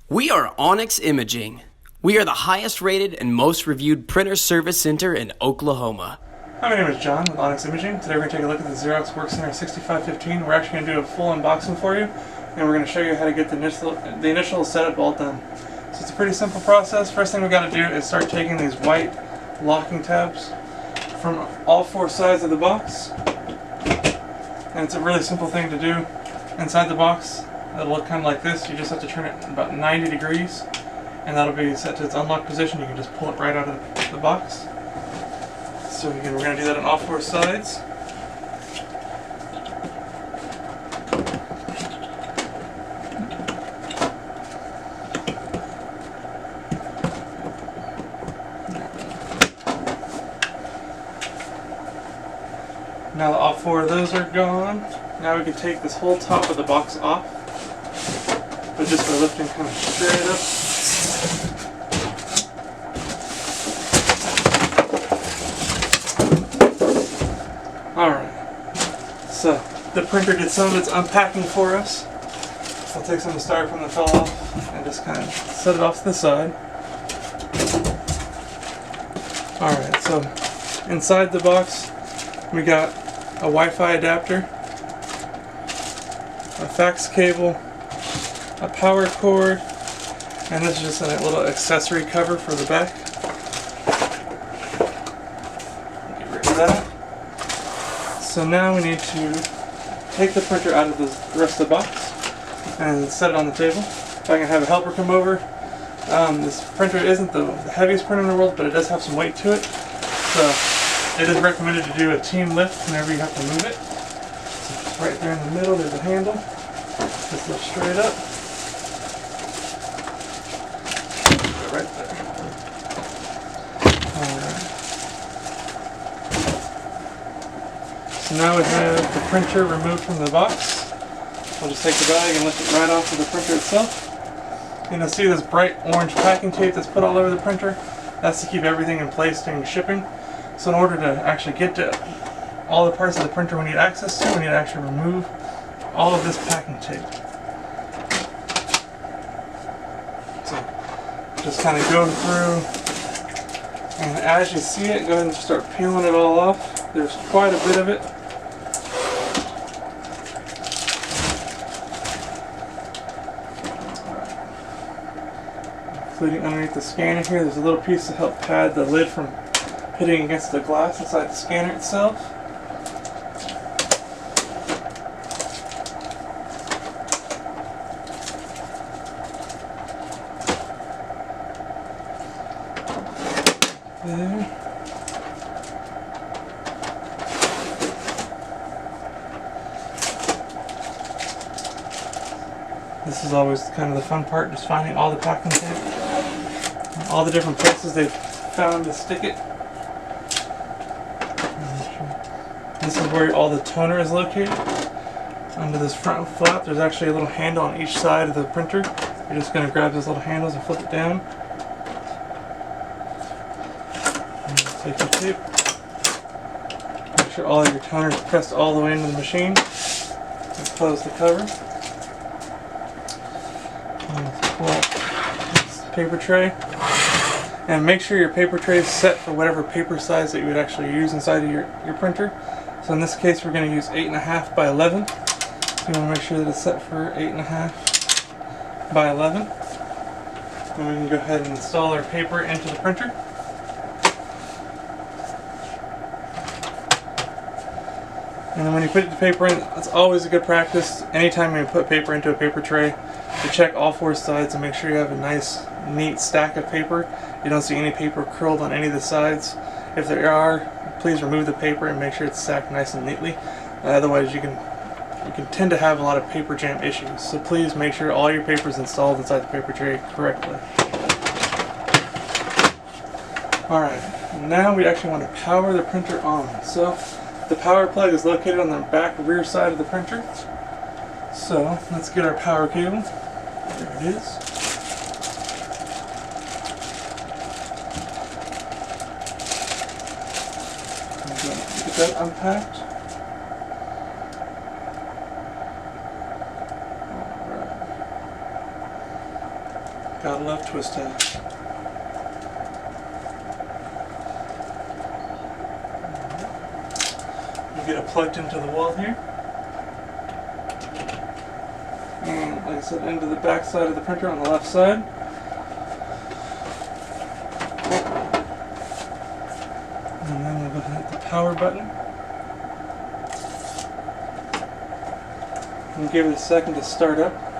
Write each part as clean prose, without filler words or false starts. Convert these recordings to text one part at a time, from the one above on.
We are Onyx Imaging. We are the highest rated and most reviewed printer service center in Oklahoma. Hi, my name is John with Onyx Imaging. Today we're going to take a look at the Xerox WorkCenter 6515. We're actually going to do a full unboxing for you, and we're going to show you how to get the initial setup all done. So it's a pretty simple process. First thing we got to do is start taking these white locking tabs from all four sides of the box. And it's a really simple thing to do. Inside the box, it'll look kind of like this. You just have to turn it about 90 degrees, and that'll be set to its unlocked position. You can just pull it right out of the box. So again, we're going to do that on all four sides. Now that all four of those are gone, now we can take this whole top of the box off, but just by lifting kind of straight up. Alright, so the printer did some of its unpacking for us. I'll take some of the styrofoam that fell off and just kind of set it off to the side. Alright, so inside the box we got a Wi-Fi adapter, a fax cable, a power cord, and this is just a little accessory cover for the back. Get rid of that. So now we need to take the printer out of the rest of the box and set it on the table. If I can have a helper come over. This printer isn't the heaviest printer in the world, but it does have some weight to it. So it is recommended to do a team lift whenever you have to move it. So just right there in the middle, there's a handle. Just lift straight up. Go right there. Alright. So now we have the printer removed from the box. We'll just take the bag and lift it right off of the printer itself. And you'll see this bright orange packing tape that's put all over the printer. That's to keep everything in place during shipping. So in order to actually get to all the parts of the printer we need access to, we need to actually remove all of this packing tape. So just kind of go through, and as you see it, go ahead and start peeling it all off. There's quite a bit of it. Including underneath the scanner here, there's a little piece to help pad the lid from hitting against the glass inside the scanner itself. There. This is always kind of the fun part, just finding all the packing tape, all the different places they've found to stick it. This is where all the toner is located. Under this front flap, there's actually a little handle on each side of the printer. You're just going to grab those little handles and flip it down. And take your tape. Make sure all of your toner is pressed all the way into the machine. And close the cover. And pull out this paper tray. And make sure your paper tray is set for whatever paper size that you would actually use inside of your printer. So in this case we're going to use 8.5 by 11. So you want to make sure that it's set for 8.5 by 11. And we can go ahead and install our paper into the printer. And then when you put the paper in, it's always a good practice, anytime you put paper into a paper tray, to check all four sides and make sure you have a nice, neat stack of paper. You don't see any paper curled on any of the sides. If there are, please remove the paper and make sure it's stacked nice and neatly. Otherwise you can tend to have a lot of paper jam issues. So please make sure all your paper is installed inside the paper tray correctly. Alright, now we actually want to power the printer on. So the power plug is located on the back rear side of the printer. So let's get our power cable. There it is. Get that unpacked. Gotta love twist ties. You get it plugged into the wall here. And like I said, into the back side of the printer on the left side. And then we'll go ahead and hit the power button. And give it a second to start up.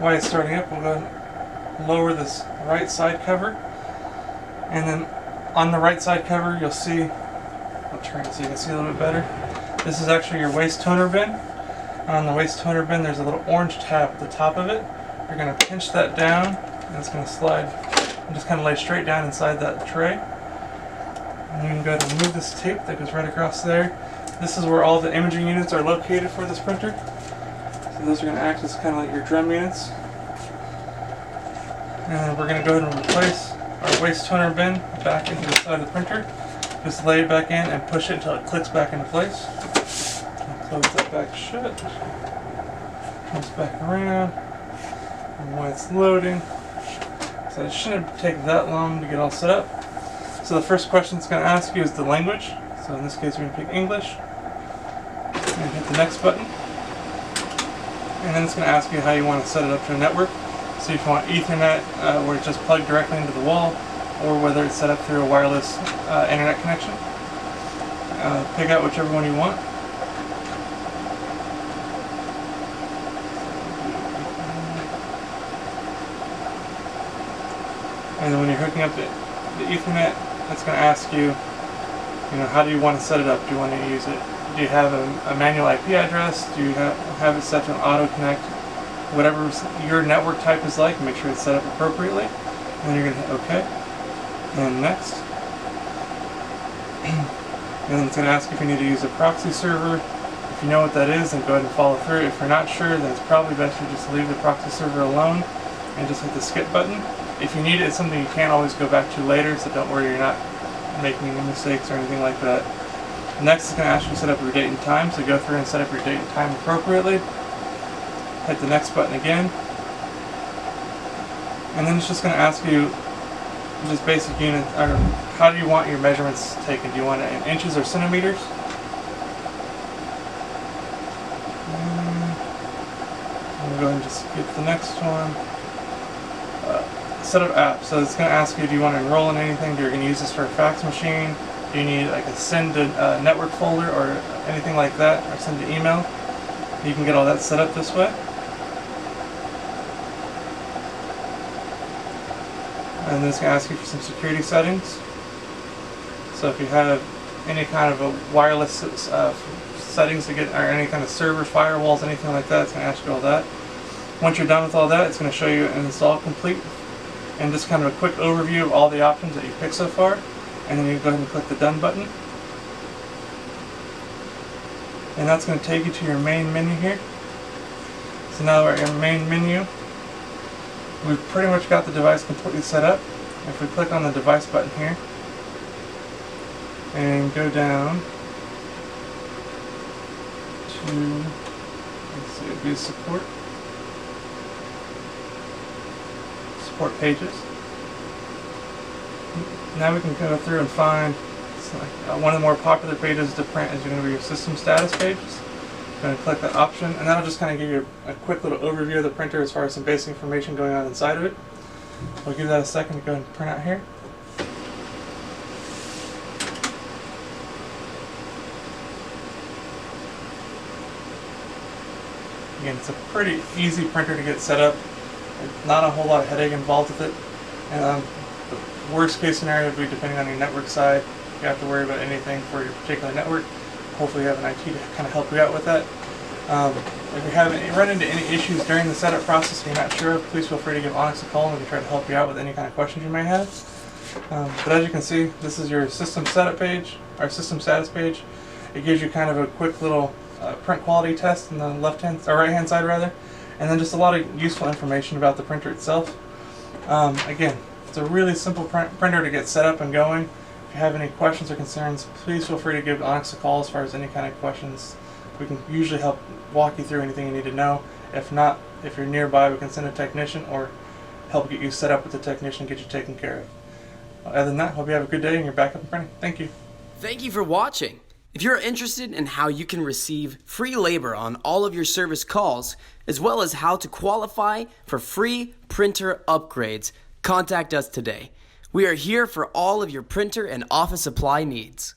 While it's starting up, we'll go ahead and lower this right side cover. And then on the right side cover, you'll see, I'll turn it so you can see a little bit better. This is actually your waste toner bin. On the waste toner bin, there's a little orange tab at the top of it. You're going to pinch that down, and it's going to slide and just kind of lay straight down inside that tray. And you can go ahead and move this tape that goes right across there. This is where all the imaging units are located for this printer. So those are going to act as kind of like your drum units. And we're going to go ahead and replace our waste toner bin back into the side of the printer. Just lay it back in and push it until it clicks back into place. And close that back shut. Comes back around. And while it's loading, so it shouldn't take that long to get all set up. So the first question it's going to ask you is the language. So in this case we're going to pick English. And hit the next button. And then it's going to ask you how you want to set it up to a network. So if you want Ethernet, where it's just plugged directly into the wall, or whether it's set up through a wireless internet connection. Pick out whichever one you want. And then when you're hooking up the Ethernet, it's going to ask you, how do you want to set it up? Do you want to use it? Do you have a manual IP address? Do you have it set to an auto connect? Whatever your network type is like, make sure it's set up appropriately. And then you're going to hit OK. And next. And then it's going to ask if you need to use a proxy server. If you know what that is, then go ahead and follow through. If you're not sure, then it's probably best to just leave the proxy server alone and just hit the skip button. If you need it, it's something you can't always go back to later, so don't worry, you're not making any mistakes or anything like that. Next, it's going to ask you to set up your date and time, so go through and set up your date and time appropriately. Hit the next button again. And then it's just going to ask you just basic unit, or how do you want your measurements taken? Do you want it in inches or centimeters? We'll go ahead and just skip the next one. Set up app. So it's going to ask you, do you want to enroll in anything? Do you going to use this for a fax machine? Do you need like a send to network folder or anything like that, or send to email? You can get all that set up this way. And then it's going to ask you for some security settings. So if you have any kind of a wireless settings to get, or any kind of server, firewalls, anything like that, it's going to ask you all that. Once you're done with all that, it's going to show you an install complete and just kind of a quick overview of all the options that you picked so far. And then you go ahead and click the done button. And that's going to take you to your main menu here. So now we're at your main menu. We've pretty much got the device completely set up. If we click on the device button here and go down to, let's see, it'd be support pages. Now we can go through and find one of the more popular pages to print is going to be your system status pages. I'm going to click that option, and that'll just kind of give you a quick little overview of the printer as far as some basic information going on inside of it. We'll give that a second to go and print out here. Again, it's a pretty easy printer to get set up. Not a whole lot of headache involved with it. And the worst case scenario would be, depending on your network side, if you have to worry about anything for your particular network. Hopefully you have an IT to kind of help you out with that. If you run into any issues during the setup process and you're not sure, please feel free to give Onyx a call and we can try to help you out with any kind of questions you may have. But as you can see, this is your system setup page, our system status page. It gives you kind of a quick little print quality test on the right hand side rather, and then just a lot of useful information about the printer itself. Again, it's a really simple printer to get set up and going. If you have any questions or concerns, please feel free to give Onyx a call as far as any kind of questions. We can usually help walk you through anything you need to know. If not, if you're nearby, we can send a technician or help get you set up with the technician, get you taken care of. Other than that, hope you have a good day and you're back up and printing. Thank you. Thank you for watching. If you're interested in how you can receive free labor on all of your service calls, as well as how to qualify for free printer upgrades, contact us today. We are here for all of your printer and office supply needs.